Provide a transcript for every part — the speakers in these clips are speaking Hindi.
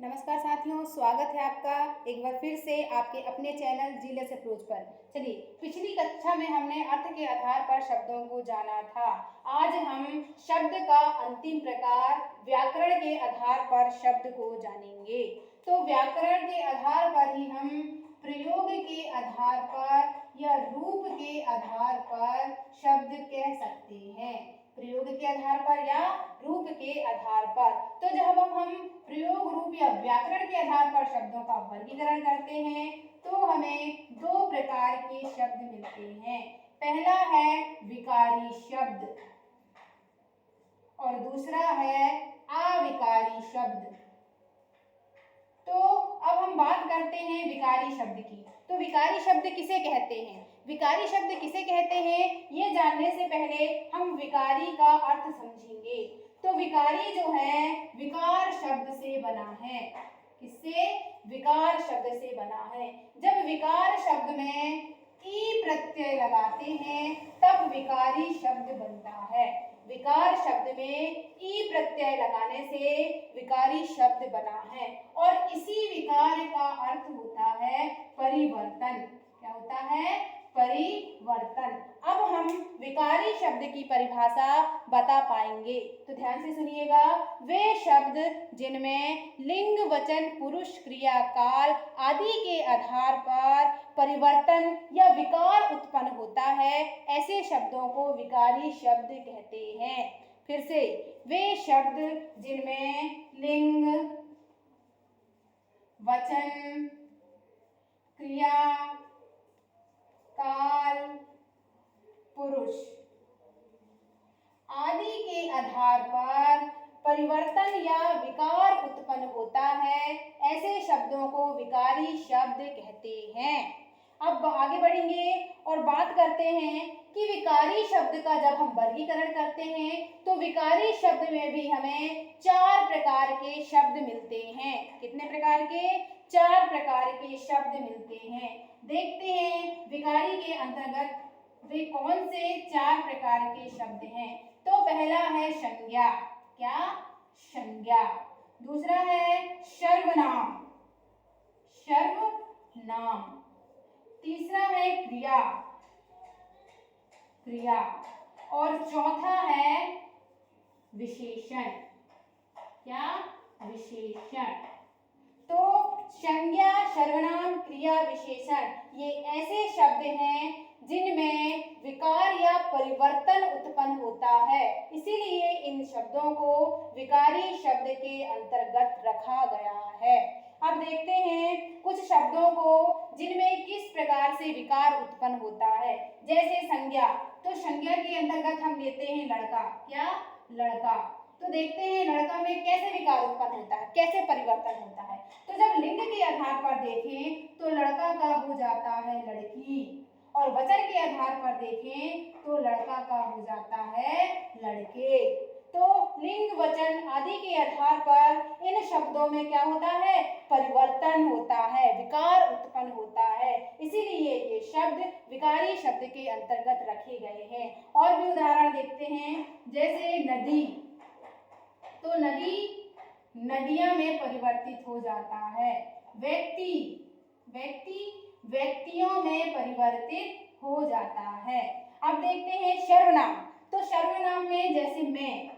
नमस्कार साथियों, स्वागत है आपका एक बार फिर से आपके अपने चैनल जीलेस अप्रोच पर। चलिए, पिछली कक्षा में हमने अर्थ के आधार पर शब्दों को जाना था। आज हम शब्द का अंतिम प्रकार व्याकरण के आधार पर शब्द को जानेंगे। तो व्याकरण के आधार पर ही हम प्रयोग के आधार पर या रूप के आधार पर शब्द कह सकते हैं। प्रयोग के आधार पर या रूप के आधार पर। तो जब हम प्रयोग, रूप या व्याकरण के आधार पर शब्दों का वर्गीकरण करते हैं तो हमें दो प्रकार के शब्द मिलते हैं। पहला है विकारी शब्द और दूसरा है अविकारी शब्द। तो अब हम बात करते हैं विकारी शब्द की। तो विकारी शब्द किसे कहते हैं? विकारी शब्द किसे कहते हैं ये जानने से पहले हम विकारी का अर्थ समझेंगे। तो विकारी जो है विकार शब्द से बना है। किससे? विकार शब्द से बना है। जब विकार शब्द में ई प्रत्यय लगाते हैं तब विकारी शब्द बनता है। विकार शब्द में ई प्रत्यय लगाने से विकारी शब्द बना है और इसी विकार का अर्थ होता है परिवर्तन। क्या होता है? परिवर्तन। अब हम विकारी शब्द की परिभाषा बता पाएंगे, तो ध्यान से सुनिएगा। वे शब्द जिनमें लिंग, वचन, पुरुष, क्रिया, काल आदि के आधार पर परिवर्तन या विकार उत्पन्न होता है, ऐसे शब्दों को विकारी शब्द कहते हैं। फिर से, वे शब्द जिनमें लिंग, वचन, क्रिया, काल, पुरुष आदि के आधार पर परिवर्तन या विकार उत्पन्न होता है, ऐसे शब्दों को विकारी शब्द कहते हैं। अब आगे बढ़ेंगे और बात करते हैं कि विकारी शब्द का जब हम वर्गीकरण करते हैं तो विकारी शब्द में भी हमें 4 प्रकार के शब्द मिलते हैं। कितने प्रकार के? 4 प्रकार के शब्द मिलते हैं। देखते हैं विकारी के अंतर्गत वे कौन से 4 प्रकार के शब्द हैं। तो पहला है संज्ञा। क्या? संज्ञा। दूसरा है सर्वनाम। सर्वनाम। तीसरा है क्रिया। क्रिया। और चौथा है विशेषण। क्या? विशेषण। तो संज्ञा, सर्वनाम, क्रिया, विशेषण ये ऐसे शब्द हैं जिनमें विकार या परिवर्तन उत्पन्न होता है, इसीलिए इन शब्दों को विकारी शब्द के अंतर्गत रखा गया है। अब देखते हैं कुछ शब्दों को जिनमें किस प्रकार से विकार उत्पन्न होता है। जैसे संज्ञा, तो संज्ञा के अंतर्गत हम लेते हैं लड़का। क्या? लड़का। तो देखते हैं लड़का में कैसे विकार उत्पन्न होता है, कैसे परिवर्तन होता है। तो जब लिंग के आधार पर देखें तो लड़का का हो जाता है लड़की, और वचन के आधार पर देखें तो लड़का का हो जाता है लड़के। तो लिंग, वचन आदि के आधार पर इन शब्दों में क्या होता है? परिवर्तन होता है, विकार उत्पन्न होता है, इसीलिए ये शब्द विकारी शब्द के अंतर्गत रखे गए हैं। और भी उदाहरण देखते हैं, जैसे नदी। तो नदी नदियां में परिवर्तित हो जाता है। व्यक्ति, व्यक्ति व्यक्तियों में परिवर्तित हो जाता है। अब देखते हैं सर्वनाम। तो सर्वनाम में जैसे मैं,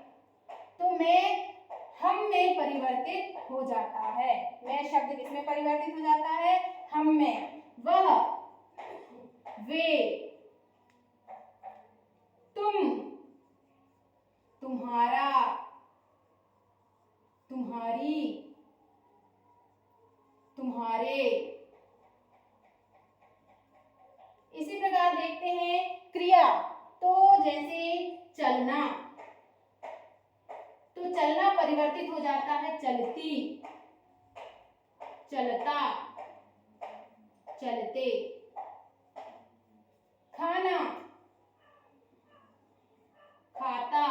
तो मैं हम में परिवर्तित हो जाता है। मैं शब्द किसमें परिवर्तित हो जाता है? हम में। वह, वे, तुम, तुम्हारा, तुम्हारी, तुम्हारे। इसी प्रकार देखते हैं क्रिया। तो जैसे चलना, तो चलना परिवर्तित हो जाता है चलती, चलता, चलते। खाना, खाता,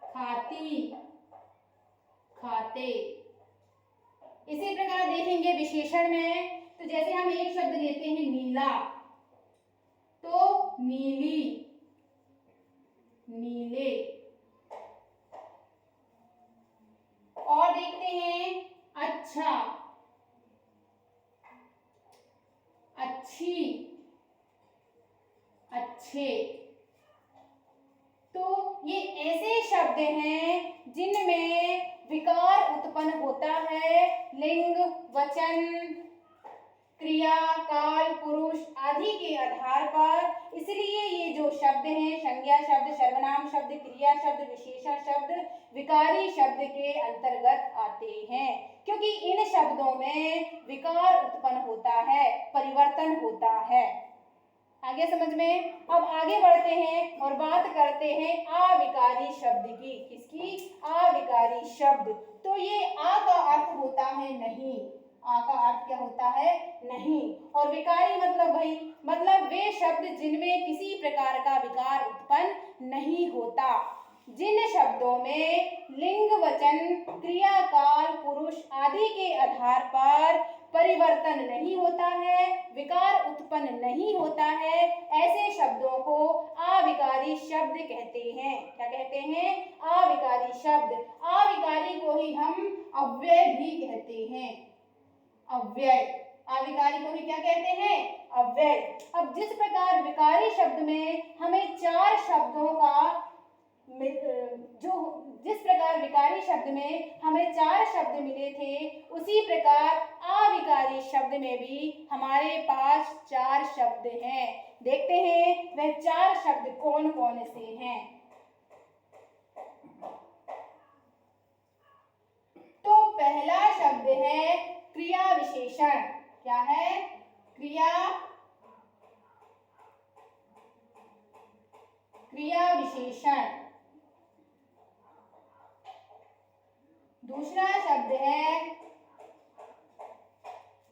खाती, खाते। इसी प्रकार देखेंगे विशेषण में। तो जैसे हम एक शब्द लेते हैं नीला, तो नीली, नीले। और देखते हैं हैं जिनमें विकार उत्पन्न होता है लिंग, वचन, क्रिया, काल, पुरुष आदि के आधार पर, इसलिए ये जो शब्द हैं संज्ञा शब्द, सर्वनाम शब्द, क्रिया शब्द, विशेषण शब्द विकारी शब्द के अंतर्गत आते हैं, क्योंकि इन शब्दों में विकार उत्पन्न होता है, परिवर्तन होता है। आगे समझ में? अब आगे बढ़ते हैं और बात करते हैं अविकारी शब्द की। किसकी? अविकारी शब्द। तो ये आ का अर्थ होता है नहीं। आ का अर्थ क्या होता है? नहीं। और विकारी मतलब भाई, मतलब वे शब्द जिनमें किसी प्रकार का विकार उत्पन्न नहीं होता, जिन शब्दों में लिंग, वचन, क्रिया, काल, पुरुष आदि के आधार पर परिवर्तन नहीं होता है, विकार उत्पन्न नहीं होता है, ऐसे शब्दों को अविकारी शब्द कहते हैं। क्या कहते हैं? अविकारी शब्द। अविकारी को ही हम अव्यय भी कहते हैं। अव्यय। अविकारी को ही क्या कहते हैं? अव्यय। अब जिस प्रकार विकारी शब्द में हमें चार शब्दों का जिस प्रकार विकारी शब्द में हमें चार शब्द मिले थे, उसी प्रकार अविकारी शब्द में भी हमारे पास चार शब्द हैं। देखते हैं वह चार शब्द कौन कौन से हैं। तो पहला शब्द है क्रिया विशेषण। क्या है? क्रिया विशेषण। दूसरा शब्द है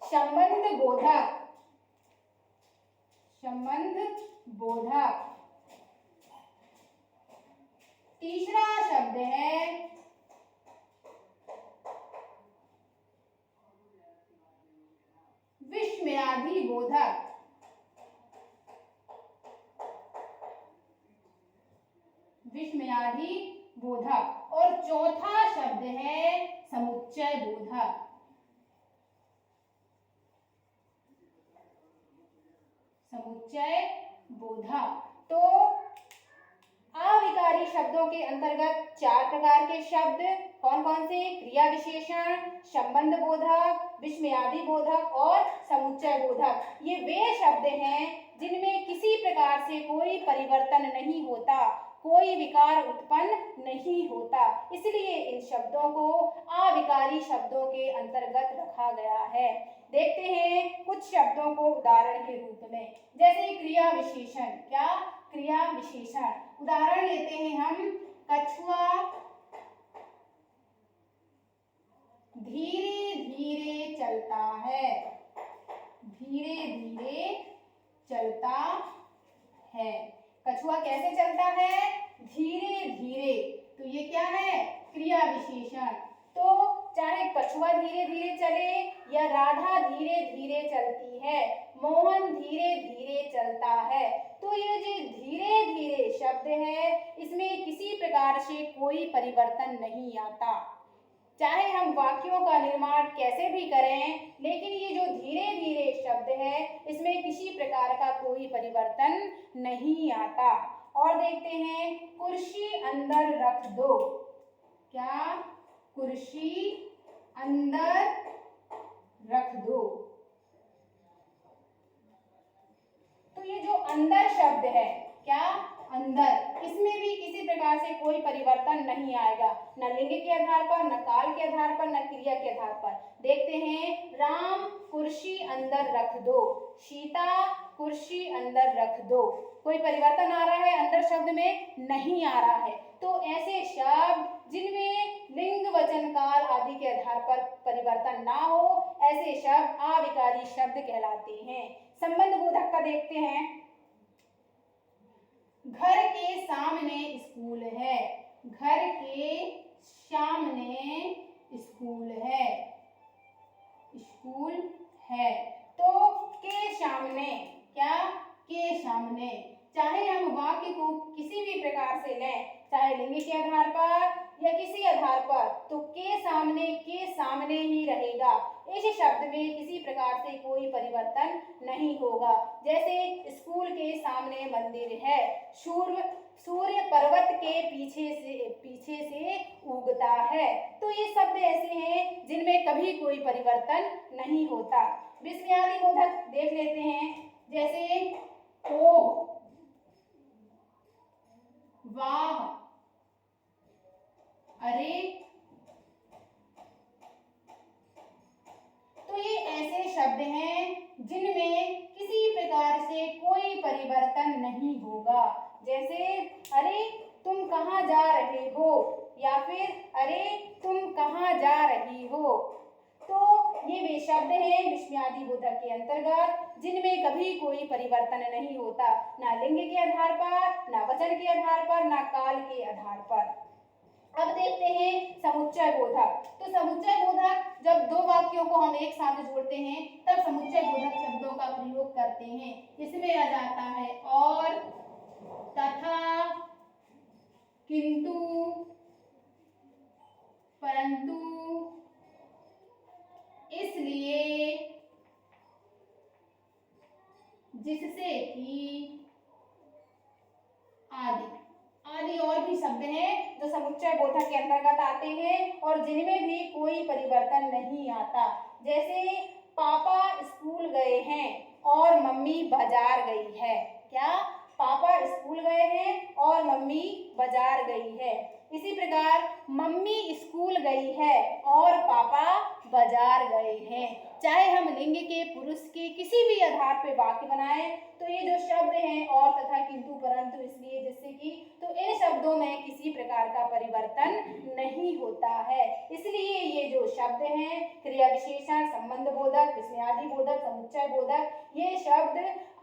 संबंध बोधक। संबंध बोधक। तीसरा शब्द है विस्मयादि बोधक। विस्मयादि बोधक। और चौथा शब्द है समुच्चय बोधक। समुच्चय बोधक। तो अविकारी शब्दों के अंतर्गत चार प्रकार के शब्द कौन कौन से? क्रिया विशेषण, संबंध बोधक, विस्मयादि बोधक और समुच्चय बोधक। ये वे शब्द हैं जिनमें किसी प्रकार से कोई परिवर्तन नहीं होता, कोई विकार उत्पन्न नहीं होता, इसलिए इन शब्दों को अविकारी शब्दों के अंतर्गत रखा गया है। देखते हैं कुछ शब्दों को उदाहरण के रूप में, जैसे क्रिया विशेषण। क्या? क्रिया विशेषण। उदाहरण लेते हैं हम। कछुआ धीरे धीरे चलता है। धीरे धीरे चलता है। कछुआ कैसे चलता है? धीरे धीरे। तो ये क्या है? क्रिया विशेषण। तो चाहे कछुआ धीरे धीरे चले या राधा धीरे धीरे चलती है, मोहन धीरे धीरे चलता है, तो ये जो धीरे धीरे शब्द है, इसमें किसी प्रकार से कोई परिवर्तन नहीं आता। चाहे हम वाक्यों का निर्माण कैसे भी करें, लेकिन ये जो धीरे धीरे शब्द है, इसमें किसी प्रकार का कोई परिवर्तन नहीं आता। और देखते हैं कुर्सी अंदर रख दो। क्या? कुर्सी अंदर रख दो। तो ये जो अंदर शब्द है, क्या? अंदर, इसमें भी किसी प्रकार से कोई परिवर्तन नहीं आएगा, न लिंग के आधार पर, न काल के आधार पर, न क्रिया के आधार पर। देखते हैं राम कुर्सी अंदर रख दो, सीता कुर्सी अंदर रख दो। कोई परिवर्तन आ रहा है अंदर शब्द में? नहीं आ रहा है। तो ऐसे शब्द जिनमें लिंग, वचन, काल आदि के आधार पर परिवर्तन ना हो, ऐसे शब्द अविकारी शब्द कहलाते हैं। संबंध बोधक का देखते हैं। घर के सामने स्कूल है। घर के सामने स्कूल है। स्कूल है। तो के सामने, क्या? के सामने। चाहे हम वाक्य को किसी भी प्रकार से लें, चाहे लिंग के आधार पर या किसी आधार पर, तो के सामने ही रहेगा। इस शब्द में किसी प्रकार से कोई परिवर्तन नहीं होगा। जैसे स्कूल के सामने मंदिर है, सूर्य पर्वत के पीछे से उगता है। तो ये शब्द ऐसे हैं जिनमें कभी कोई परिवर्तन नहीं होता। विस्मयादि बोधक देख लेते हैं, जैसे ओह, वाह, अरे। तो ये ऐसे शब्द हैं जिनमें किसी प्रकार से कोई परिवर्तन नहीं होगा। जैसे अरे तुम कहाँ जा रहे हो, या फिर अरे तुम कहाँ जा रही हो। तो ये वे शब्द हैं विस्मयादि बोधक के अंतर्गत जिनमें कभी कोई परिवर्तन नहीं होता, ना लिंग के आधार पर, ना वचन के आधार पर, ना काल के आधार पर। अब देखते हैं समुच्चय बोधक। तो समुच्चय बोधक जब दो वाक्यों को हम एक साथ जोड़ते हैं तब समुच्चय बोधक शब्दों का प्रयोग करते हैं। इसमें आ जाता है और, तथा, किंतु, परंतु, इसलिए, जिससे कि, आदि और भी शब्द हैं जो समुच्चय बोधक के अंतर्गत आते हैं और जिनमें भी कोई परिवर्तन नहीं आता। जैसे पापा स्कूल गए हैं और मम्मी बाजार गई है। क्या? पापा स्कूल गए हैं और मम्मी बाजार गई है। इसी प्रकार मम्मी स्कूल गई है और पापा बाजार गए हैं। चाहे हम लिंग के, पुरुष के किसी भी आधार पे वाक्य बनाएं तो ये जो शब्द हैं और, तथा, किंतु, परंतु, इसलिए, जिससे कि, तो इन शब्दों में किसी प्रकार का परिवर्तन नहीं होता है। इसलिए ये जो शब्द हैं क्रिया विशेषण, संबंध बोधक, विस्मयादि बोधक, समुच्चय बोधक, ये शब्द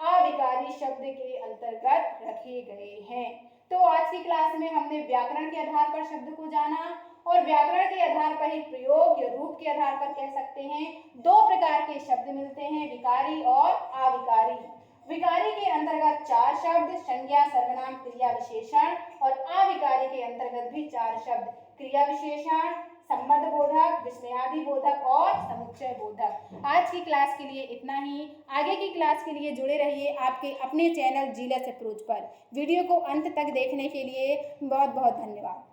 अविकारी शब्द के अंतर्गत रखे गए हैं। तो आज की क्लास में हमने व्याकरण के आधार पर शब्द को जाना और व्याकरण के आधार पर ही प्रयोग या रूप के आधार पर कह सकते हैं दो प्रकार के शब्द मिलते हैं, विकारी और अविकारी। विकारी के अंतर्गत चार शब्द, संज्ञा, सर्वनाम, क्रिया विशेषण, और अविकारी के अंतर्गत भी चार शब्द, क्रिया विशेषण, संबंध बोधक, विस्मयादि बोधक और समुच्चय बोधक। आज की क्लास के लिए इतना ही। आगे की क्लास के लिए जुड़े रहिए आपके अपने चैनल जीलस अप्रोच पर। वीडियो को अंत तक देखने के लिए बहुत बहुत धन्यवाद।